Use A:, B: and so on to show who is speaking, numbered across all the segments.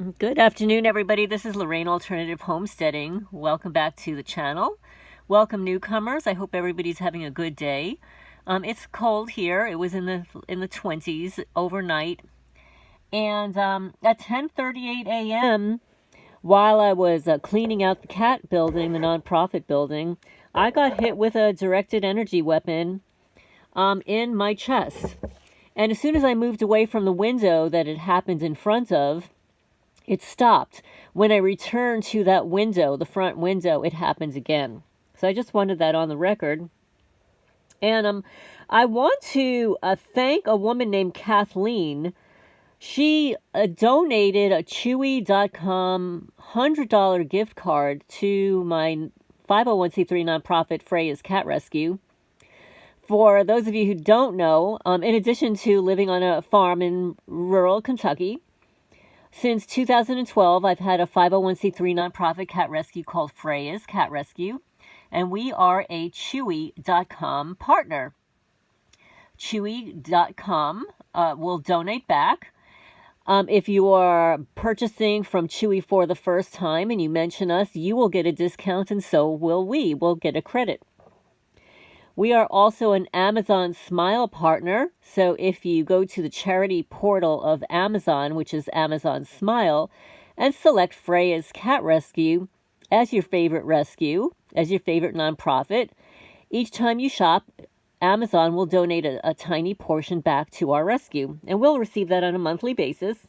A: Good afternoon, everybody. This is Lorraine Alternative Homesteading. Welcome back to the channel. Welcome newcomers. I hope everybody's having a good day. It's cold here. It was in the 20s overnight. And at 10:38 a.m., while I was cleaning out the cat building, the nonprofit building, I got hit with a directed energy weapon in my chest. And as soon as I moved away from the window that it happened in front of, it stopped. When I returned to that window, the front window, it happened again. So I just wanted that on the record. And I want to thank a woman named Kathleen. She donated a Chewy.com $100 gift card to my 501c3 nonprofit Freya's Cat Rescue. For those of you who don't know, in addition to living on a farm in rural Kentucky, since 2012, I've had a 501c3 nonprofit cat rescue called Freya's Cat Rescue, and we are a Chewy.com partner. Chewy.com will donate back. If you are purchasing from Chewy for the first time and you mention us, you will get a discount, and so will we. We'll get a credit. We are also an Amazon Smile partner, so if you go to the charity portal of Amazon, which is Amazon Smile, and select Freya's Cat Rescue as your favorite rescue, as your favorite nonprofit, each time you shop, Amazon will donate a tiny portion back to our rescue, and we'll receive that on a monthly basis.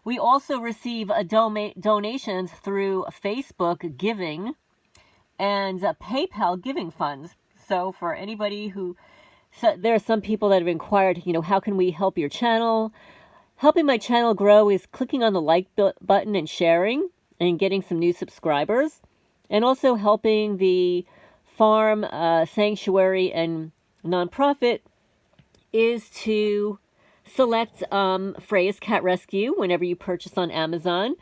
A: We also receive donations through Facebook Giving and PayPal giving funds. So for anybody who, there are some people that have inquired, how can we help your channel? Helping my channel grow is clicking on the like button and sharing and getting some new subscribers. And also helping the farm, sanctuary, and nonprofit is to select Freya's Cat Rescue whenever you purchase on Amazon.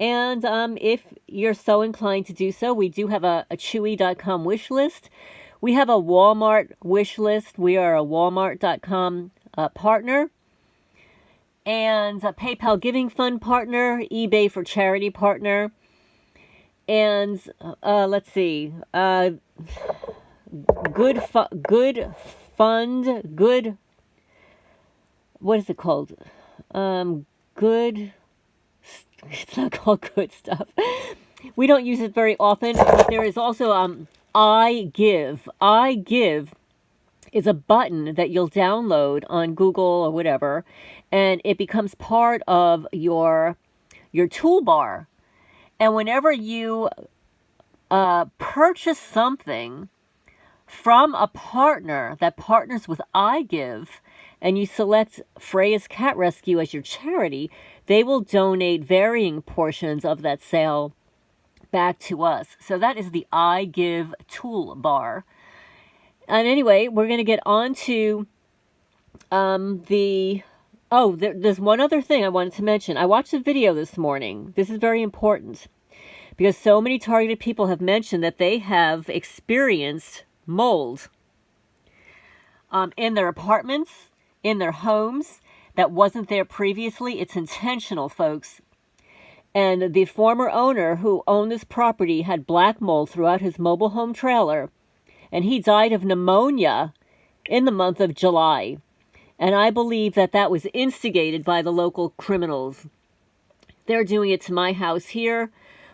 A: And if you're so inclined to do so, we do have a Chewy.com wish list. We have a Walmart wish list. We are a Walmart.com partner. And a PayPal Giving Fund partner. eBay for Charity partner. And let's see. Good Fund. Good. What is it called? Good. It's not called Good Stuff. We don't use it very often, but there is also I Give. I Give is a button that you'll download on Google or whatever, and it becomes part of your toolbar. And whenever you purchase something from a partner that partners with I Give, and you select Freya's Cat Rescue as your charity, they will donate varying portions of that sale back to us. So that is the I Give toolbar. And anyway, we're going to get on to there's one other thing I wanted to mention. I watched a video this morning. This is very important because so many targeted people have mentioned that they have experienced mold in their apartments, in their homes, that wasn't there previously. It's intentional, folks. And the former owner who owned this property had black mold throughout his mobile home trailer, and he died of pneumonia in the month of July. And I believe that was instigated by the local criminals. They're doing it to my house here.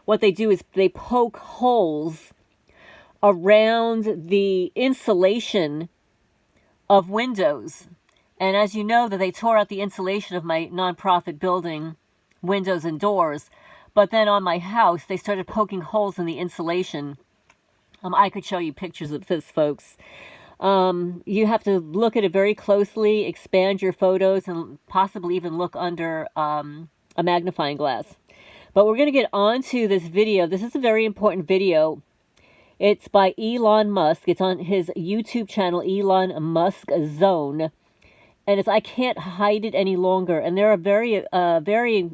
A: What they do is they poke holes around the insulation of windows. And as you know, that they tore out the insulation of my nonprofit building, windows and doors. But then on my house, they started poking holes in the insulation. I could show you pictures of this, folks. You have to look at it very closely, expand your photos, and possibly even look under a magnifying glass. But we're going to get on to this video. This is a very important video. It's by Elon Musk. It's on his YouTube channel, Elon Musk Zone. And I can't hide it any longer. And there are varying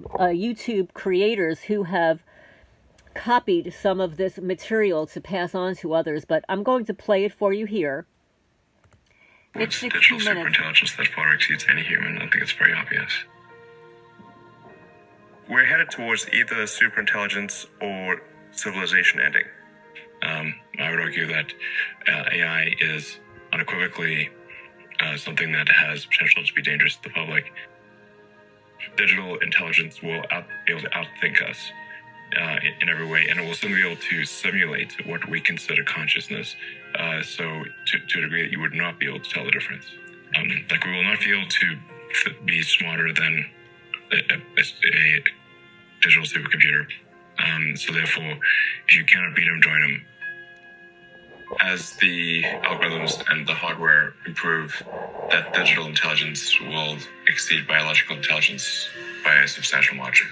A: YouTube creators who have copied some of this material to pass on to others. But I'm going to play it for you here. It's 16 minutes.
B: Superintelligence that far exceeds any human. I think it's very obvious. We're headed towards either superintelligence or civilization ending. I would argue that AI is unequivocally something that has potential to be dangerous to the public. Digital intelligence will be able to outthink us in every way, and it will soon be able to simulate what we consider consciousness. So to a degree that you would not be able to tell the difference. Like we will not be able to be smarter than a digital supercomputer. So therefore, if you cannot beat them, join them. As the algorithms and the hardware improve, that digital intelligence will exceed biological intelligence by a substantial margin.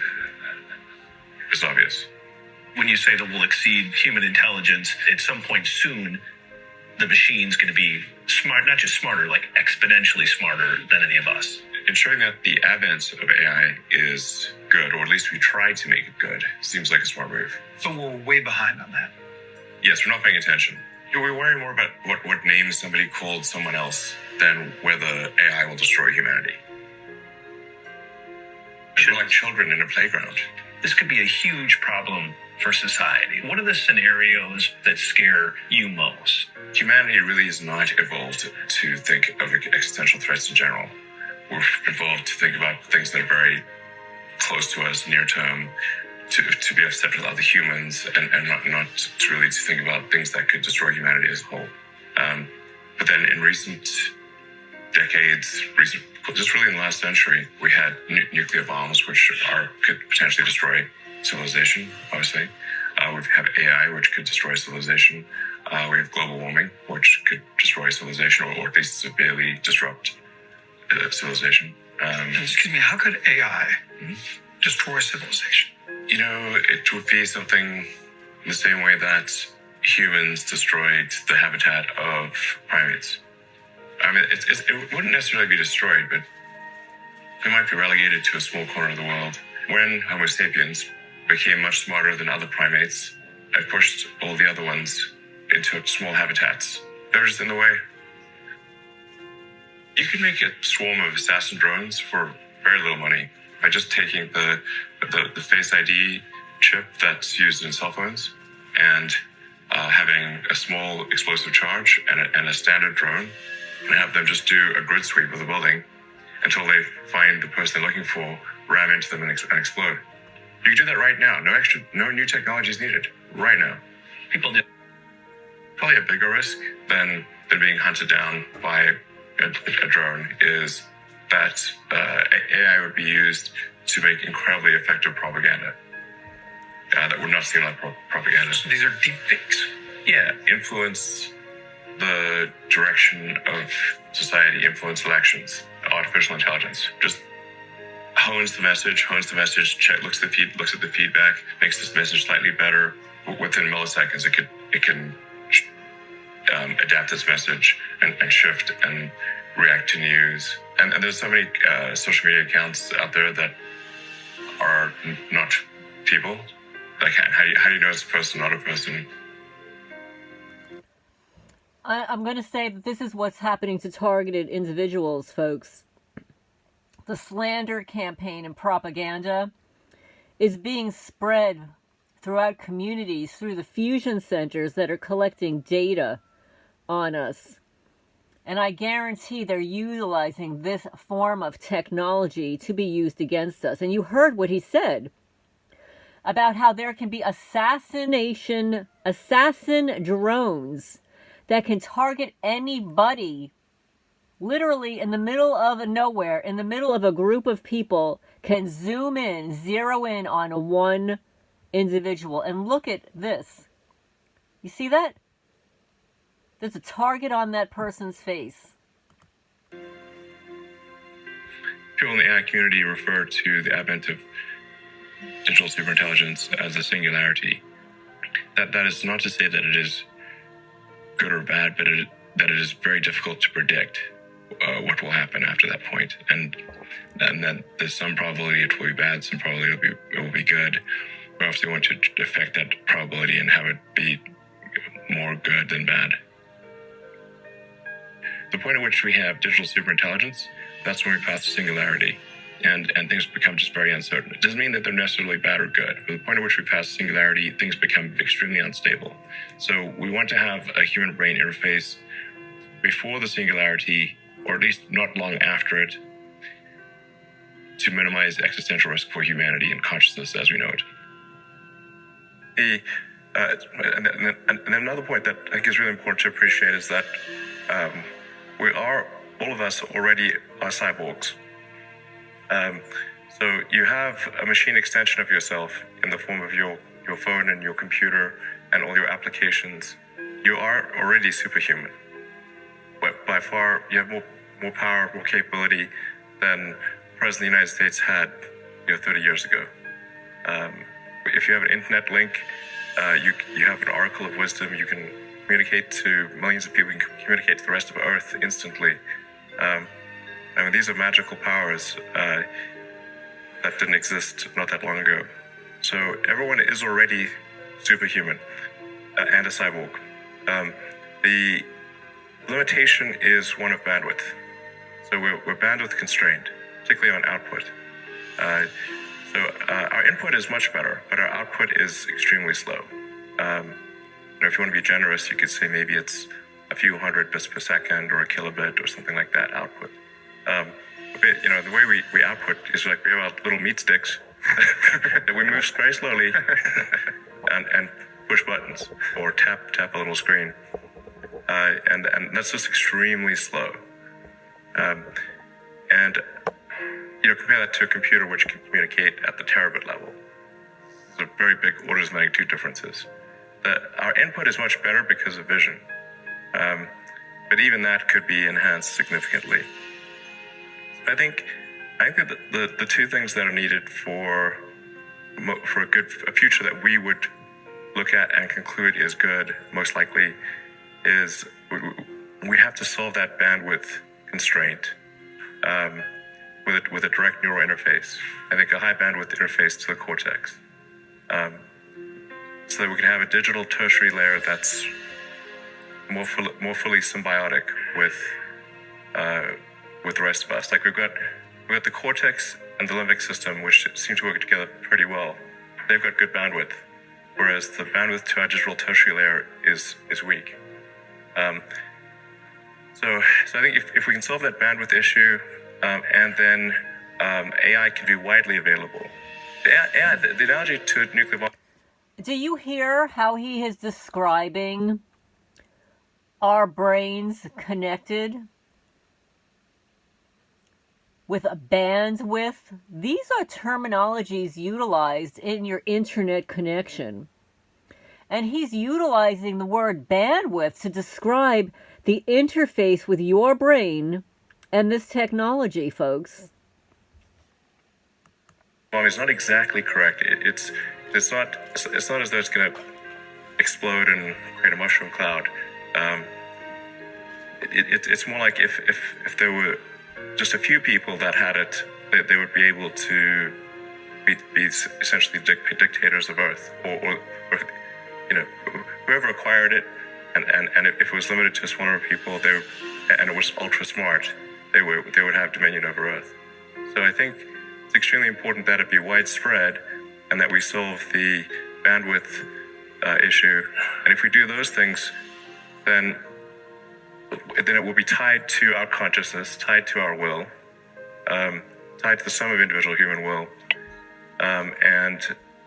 B: It's obvious.
C: When you say that we'll exceed human intelligence, at some point soon, the machine's going to be smart, not just smarter, like exponentially smarter than any of us.
B: Ensuring that the advent of AI is good, or at least we try to make it good, seems like a smart move.
C: So we're way behind on that.
B: Yes, we're not paying attention. We worry more about what names somebody called someone else than whether AI will destroy humanity. We're like children in a playground.
C: This could be a huge problem for society. What are the scenarios that scare you most?
B: Humanity really is not evolved to think of existential threats in general. We're evolved to think about things that are very close to us, near term, to be upset with other humans, and not to really to think about things that could destroy humanity as a whole. But then in recent decades, just really in the last century, we had nuclear bombs, which could potentially destroy civilization, obviously. We have AI, which could destroy civilization. We have global warming, which could destroy civilization, or at least severely disrupt civilization.
C: Excuse me, how could AI destroy civilization?
B: You know, it would be something the same way that humans destroyed the habitat of primates. I mean, it wouldn't necessarily be destroyed, but it might be relegated to a small corner of the world. When Homo sapiens became much smarter than other primates, it pushed all the other ones into small habitats. They were just in the way. You could make a swarm of assassin drones for very little money by just taking the Face ID chip that's used in cell phones and having a small explosive charge and a standard drone, and have them just do a grid sweep of the building until they find the person they're looking for, ram into them and explode. You can do that right now. No new technology is needed. Right now.
C: People do.
B: Probably a bigger risk than being hunted down by a drone is that AI would be used to make incredibly effective propaganda that would not seem like propaganda.
C: So these are deep fakes.
B: Yeah, influence the direction of society, influence elections. Artificial intelligence just hones the message, looks at the feedback, makes this message slightly better. Within milliseconds, it can adapt its message and shift and react to news. And there's so many social media accounts out there that are not people. Like, how do you know it's a person, not a person?
A: I'm going to say that this is what's happening to targeted individuals, folks. The slander campaign and propaganda is being spread throughout communities through the fusion centers that are collecting data on us. And I guarantee they're utilizing this form of technology to be used against us. And you heard what he said about how there can be assassin drones that can target anybody, literally in the middle of nowhere, in the middle of a group of people, can zoom in, zero in on one individual. And look at this. You see that? There's a target on that person's face.
B: People in the AI community refer to the advent of digital superintelligence as a singularity. That is not to say that it is good or bad, but that it is very difficult to predict what will happen after that point, and that there's some probability it will be bad, some probability it will be good. We obviously want to affect that probability and have it be more good than bad. The point at which we have digital superintelligence, that's when we pass to singularity. and things become just very uncertain. It doesn't mean that they're necessarily bad or good. But the point at which we pass singularity, things become extremely unstable. So we want to have a human-brain interface before the singularity, or at least not long after it, to minimize existential risk for humanity and consciousness as we know it. And then another point that I think is really important to appreciate is that all of us already are cyborgs. So you have a machine extension of yourself in the form of your phone and your computer and all your applications. You are already superhuman. But by far, you have more power, more capability than the President of the United States had 30 years ago. If you have an internet link, you have an oracle of wisdom. You can communicate to millions of people. You can communicate to the rest of Earth instantly. These are magical powers that didn't exist not that long ago. So everyone is already superhuman and a cyborg. The limitation is one of bandwidth. So we're bandwidth constrained, particularly on output. So our input is much better, but our output is extremely slow. If you want to be generous, you could say maybe it's a few hundred bits per second or a kilobit or something like that output. The way we output is like we have our little meat sticks that we move very slowly and push buttons or tap a little screen. And that's just extremely slow. Compare that to a computer which can communicate at the terabit level. There's a very big orders of magnitude differences. Our input is much better because of vision. But even that could be enhanced significantly. I think that the two things that are needed for a future that we would look at and conclude is good, most likely, is we have to solve that bandwidth constraint with a direct neural interface. I think a high bandwidth interface to the cortex, so that we can have a digital tertiary layer that's more fully symbiotic with the rest of us. Like we've got the cortex and the limbic system, which seem to work together pretty well. They've got good bandwidth, whereas the bandwidth to our digital tertiary layer is weak. So I think if we can solve that bandwidth issue, and then AI can be widely available. The analogy to nuclear bomb.
A: Do you hear how he is describing our brains connected with a bandwidth? These are terminologies utilized in your internet connection. And he's utilizing the word bandwidth to describe the interface with your brain and this technology, folks.
B: Well, it's not exactly correct. It's not as though it's going to explode and create a mushroom cloud. It's more like if there were just a few people that had it, they would be able to be essentially dictators of Earth, or whoever acquired it, and if it was limited to a small number of people, and it was ultra smart, they would have dominion over Earth. So I think it's extremely important that it be widespread and that we solve the bandwidth issue. And if we do those things, then it will be tied to our consciousness, tied to our will, tied to the sum of individual human will, and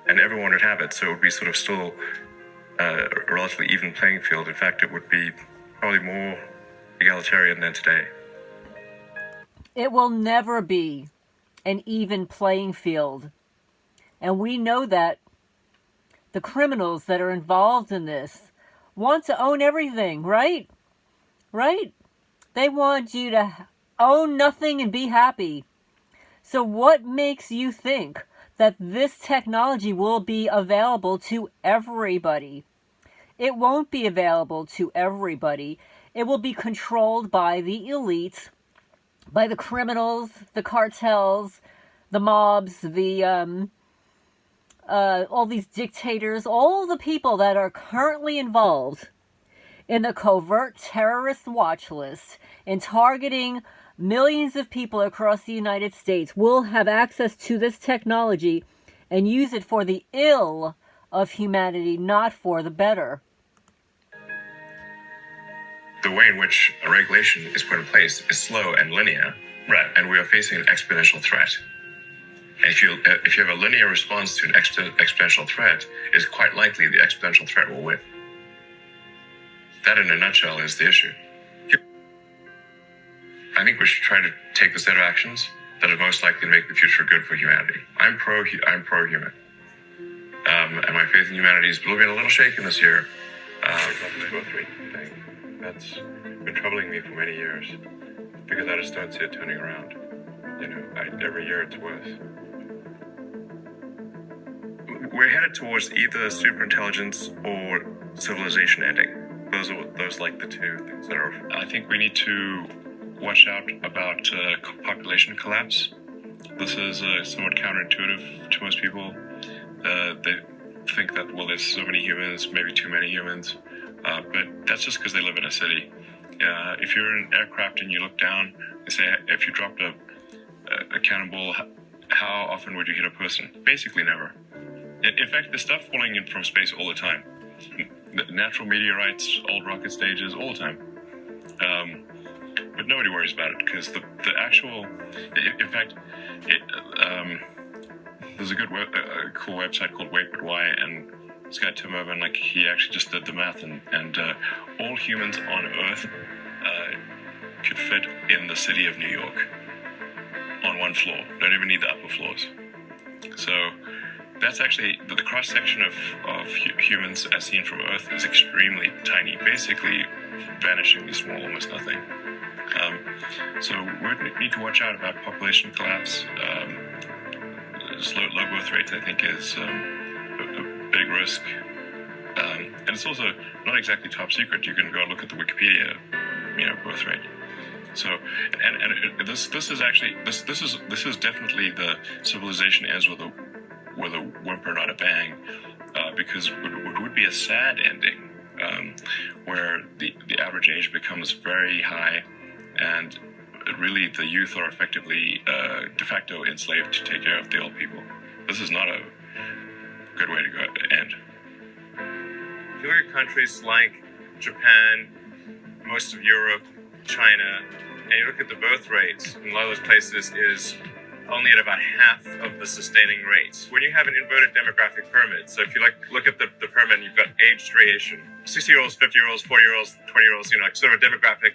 B: everyone would have it. So it would be sort of still a relatively even playing field. In fact, it would be probably more egalitarian than today.
A: It will never be an even playing field. And we know that the criminals that are involved in this want to own everything, right? Right? They want you to own nothing and be happy. So what makes you think that this technology will be available to everybody? It won't be available to everybody. It will be controlled by the elites, by the criminals, the cartels, the mobs, all these dictators, all the people that are currently involved in the covert terrorist watch list in targeting millions of people across the United States will have access to this technology and use it for the ill of humanity, not for the better.
B: The way in which a regulation is put in place is slow and linear,
C: Right.
B: and we are facing an exponential threat. And if you have a linear response to an exponential threat, it's quite likely the exponential threat will win. That, in a nutshell, is the issue. I think we should try to take the set of actions that are most likely to make the future good for humanity. I'm pro-human. And my faith in humanity has been a little shaken this year. The growth rate thing. That's been troubling me for many years because I just don't see it turning around. Every year it's worse. We're headed towards either superintelligence or civilization ending. Those like the two things that are. I think we need to watch out about population collapse. This is somewhat counterintuitive to most people. They think that, well, there's so many humans, maybe too many humans, but that's just because they live in a city. If you're in an aircraft and you look down, they say, if you dropped a cannonball, how often would you hit a person? Basically never. In fact, there's stuff falling in from space all the time. Natural meteorites, old rocket stages, all the time. But nobody worries about it because the actual, in fact, there's a good cool website called Wait But Why, and this guy Tim Urban, he actually just did the math, and all humans on Earth could fit in the city of New York on one floor. Don't even need the upper floors. So that's actually the cross section of humans as seen from Earth is extremely tiny, basically vanishingly small, almost nothing. So we need to watch out about population collapse. Low growth rates, I think, is a big risk. And it's also not exactly top secret. You can go look at the Wikipedia, growth rate. So, and this is actually this is definitely the civilization ends with a whimper, not a bang, because it would be a sad ending, where the average age becomes very high, and really the youth are effectively de facto enslaved to take care of the old people. This is not a good way to end. If you look at countries like Japan, most of Europe, China, and you look at the birth rates in a lot of those places is only at about half of the sustaining rates. When you have an inverted demographic pyramid, so if you look at the pyramid, you've got age gradation, 60-year-olds, 50-years-olds, 40-years-olds, 20-years-olds, sort of a demographic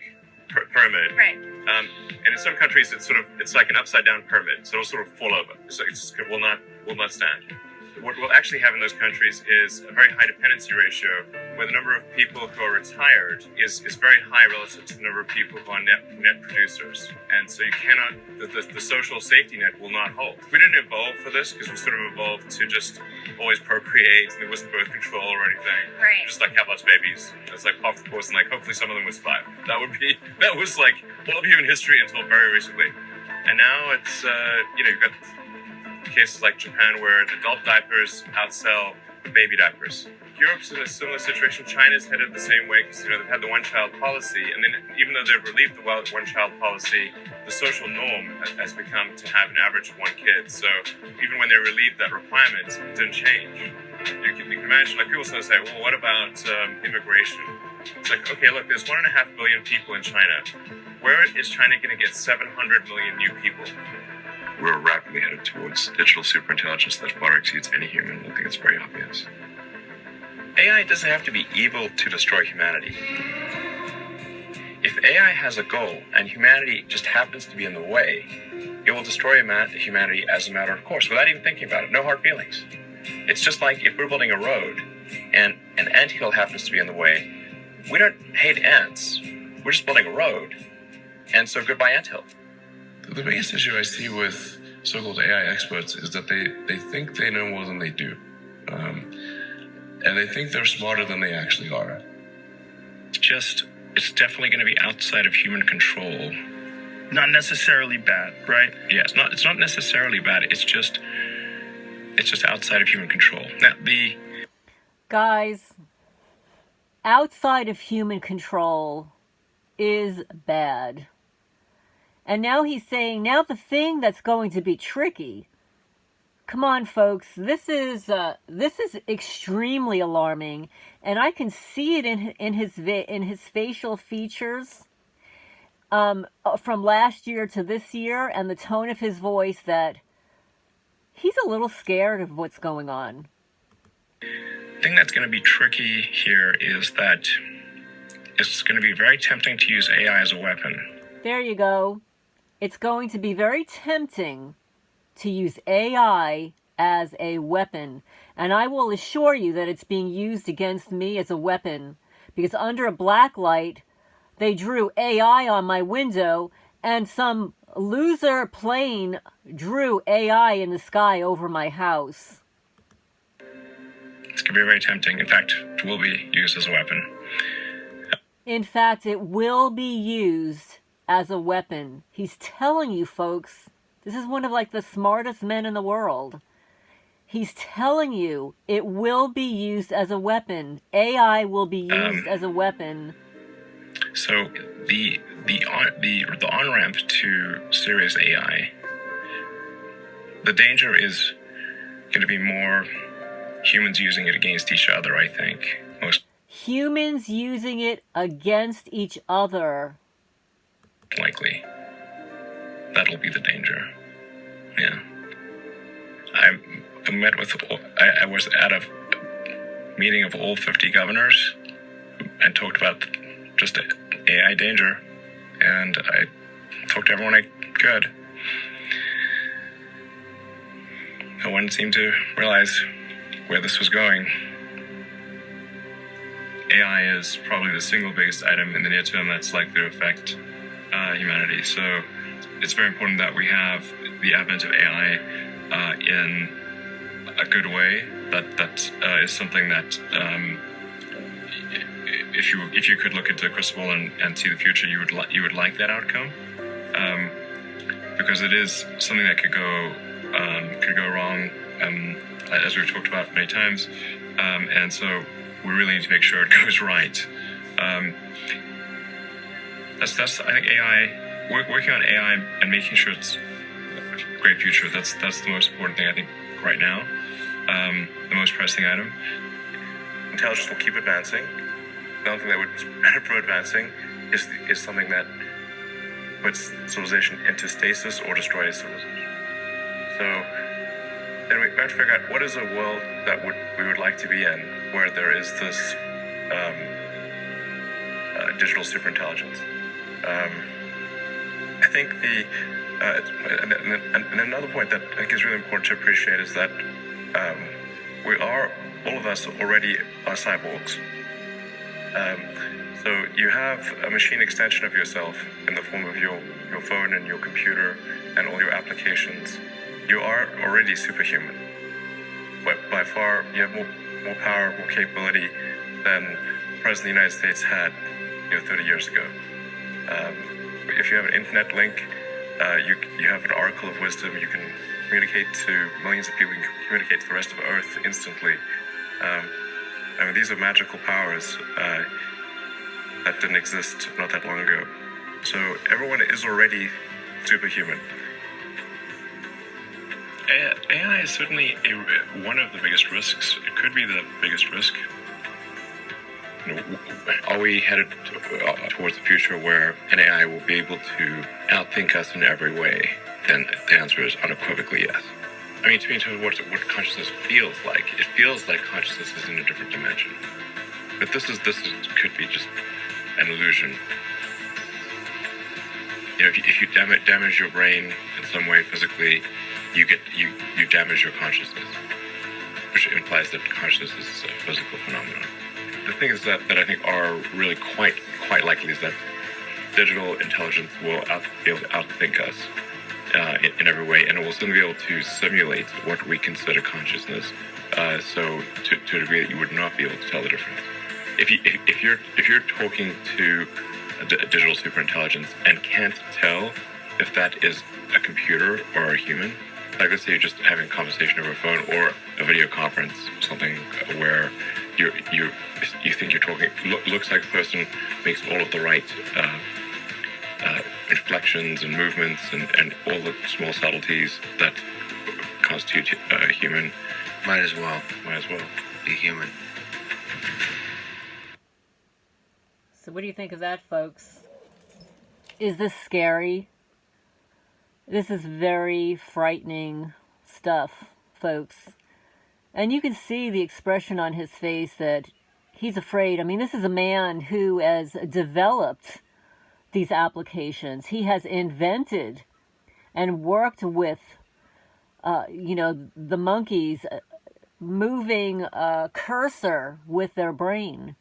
B: pyramid.
D: Right.
B: And in some countries, it's like an upside-down pyramid, so it'll sort of fall over. So it will not stand. What we'll actually have in those countries is a very high dependency ratio, where the number of people who are retired is very high relative to the number of people who are net producers. And so you cannot, the social safety net will not hold. We didn't evolve for this because we sort of evolved to just always procreate, and there wasn't birth control or anything.
D: Right.
B: Just have lots of babies. It's off the course, and hopefully some of them would survive. That was all of human history until very recently. And now it's, you've got cases like Japan where adult diapers outsell baby diapers. Europe's in a similar situation. China's headed the same way because they've had the one-child policy, and then even though they've relieved the one-child policy, the social norm has become to have an average of one kid. So even when they relieved that requirement, it didn't change. You can imagine, people say, well, what about immigration? It's okay, look, there's 1.5 billion people in China. Where is China going to get 700 million new people? We're rapidly headed towards digital superintelligence that far exceeds any human. I think it's very obvious. AI doesn't have to be evil to destroy humanity. If AI has a goal and humanity just happens to be in the way, it will destroy humanity as a matter of course, without even thinking about it. No hard feelings. It's just like if we're building a road and an anthill happens to be in the way, we don't hate ants. We're just building a road. And so goodbye anthill. The biggest issue I see with so-called AI experts is that they think they know more than they do. And they think they're smarter than they actually are. It's definitely going to be outside of human control.
C: Not necessarily bad, right?
B: Yeah, it's not necessarily bad. It's just outside of human control. Now,
A: Guys, outside of human control is bad. And now he's saying, now the thing that's going to be tricky. Come on, folks. This is extremely alarming, and I can see it in his facial features from last year to this year, and the tone of his voice that he's a little scared of what's going on.
B: The thing that's going to be tricky here is that it's going to be very tempting to use AI as a weapon.
A: There you go. It's going to be very tempting to use AI as a weapon. And I will assure you that it's being used against me as a weapon. Because under a black light, they drew AI on my window, and some loser plane drew AI in the sky over my house.
B: It's going to be very tempting. In fact, it will be used as a weapon.
A: In fact, it will be used as a weapon. He's telling you, folks, this is one of like the smartest men in the world. He's telling you it will be used as a weapon. AI will be used as a weapon.
B: So the on-ramp to serious AI, the danger is going to be more humans using it against each other, I think. Most
A: humans using it against each other.
B: Likely. That'll be the danger. Yeah. I was at a meeting of all 50 governors and talked about just AI danger, and I talked to everyone I could. No one seemed to realize where this was going. AI is probably the single biggest item in the near term that's likely to affect humanity. So it's very important that we have the advent of AI in a good way. That is something that if you could look into the crystal ball and see the future, you would like that outcome, because it is something that could go wrong, as we've talked about many times, and so we really need to make sure it goes right. That's I think AI, working on AI and making sure it's a great future. That's the most important thing I think right now. The most pressing item. Intelligence will keep advancing. The only thing that would pro advancing is something that puts civilization into stasis or destroys civilization. So then we have to figure out what is a world that we would like to be in, where there is this digital superintelligence. I think and another point that I think is really important to appreciate is that all of us already are cyborgs. So you have a machine extension of yourself in the form of your phone and your computer and all your applications. You are already superhuman. But by far, you have more power, more capability than the President of the United States had 30 years ago. If you have an internet link, you have an oracle of wisdom. You can communicate to millions of people. You can communicate to the rest of Earth instantly. These are magical powers that didn't exist not that long ago. So everyone is already superhuman. AI is certainly one of the biggest risks. It could be the biggest risk. Are we headed towards a future where an AI will be able to outthink us in every way? Then the answer is unequivocally yes. To me, in terms of what consciousness feels like, it feels like consciousness is in a different dimension. But this could be just an illusion. If you damage your brain in some way physically, you damage your consciousness, which implies that consciousness is a physical phenomenon. The things that I think are really quite likely is that digital intelligence will be able to outthink us in every way, and it will still be able to simulate what we consider consciousness. So to a degree that you would not be able to tell the difference. If you're talking to a digital superintelligence and can't tell if that is a computer or a human, like let's say you're just having a conversation over a phone or a video conference, something where you think you're talking, looks like the person makes all of the right inflections and movements and all the small subtleties that constitute human.
D: Might as well be human.
A: So what do you think of that, folks? Is this scary? This is very frightening stuff, folks. And you can see the expression on his face that he's afraid. I mean, this is a man who has developed these applications. He has invented and worked with, the monkeys moving a cursor with their brain.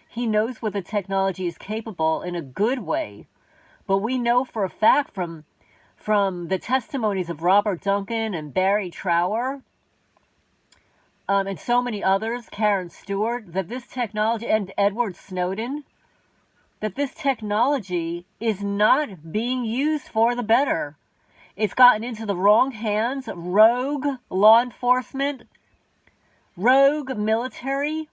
A: He knows what the technology is capable in a good way. But we know for a fact from the testimonies of Robert Duncan and Barry Trower, and so many others, Karen Stewart, that this technology, and Edward Snowden, that this technology is not being used for the better. It's gotten into the wrong hands, rogue law enforcement, rogue military,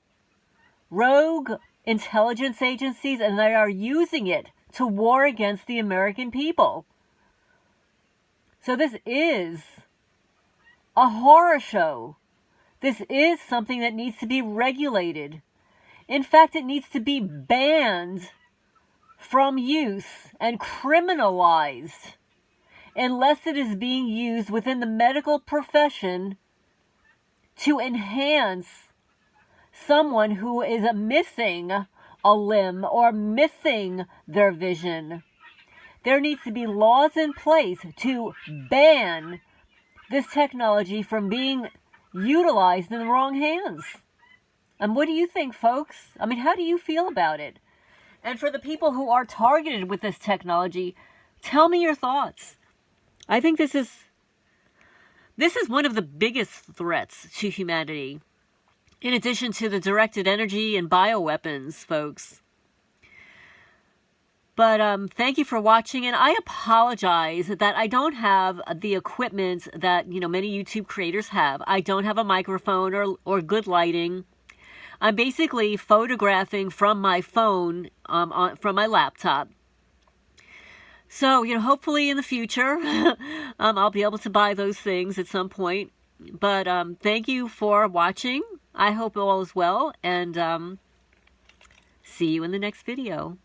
A: rogue intelligence agencies, and they are using it to war against the American people. So this is a horror show. This is something that needs to be regulated. In fact, it needs to be banned from use and criminalized unless it is being used within the medical profession to enhance someone who is missing a limb or missing their vision. There needs to be laws in place to ban this technology from being utilized in the wrong hands. And what do you think, folks? I mean, how do you feel about it? And for the people who are targeted with this technology, tell me your thoughts. I think this is one of the biggest threats to humanity, in addition to the directed energy and bioweapons, folks. But thank you for watching, and I apologize that I don't have the equipment that many YouTube creators have. I don't have a microphone or good lighting. I'm basically photographing from my phone, from my laptop. So hopefully in the future, I'll be able to buy those things at some point. But thank you for watching. I hope all is well, and see you in the next video.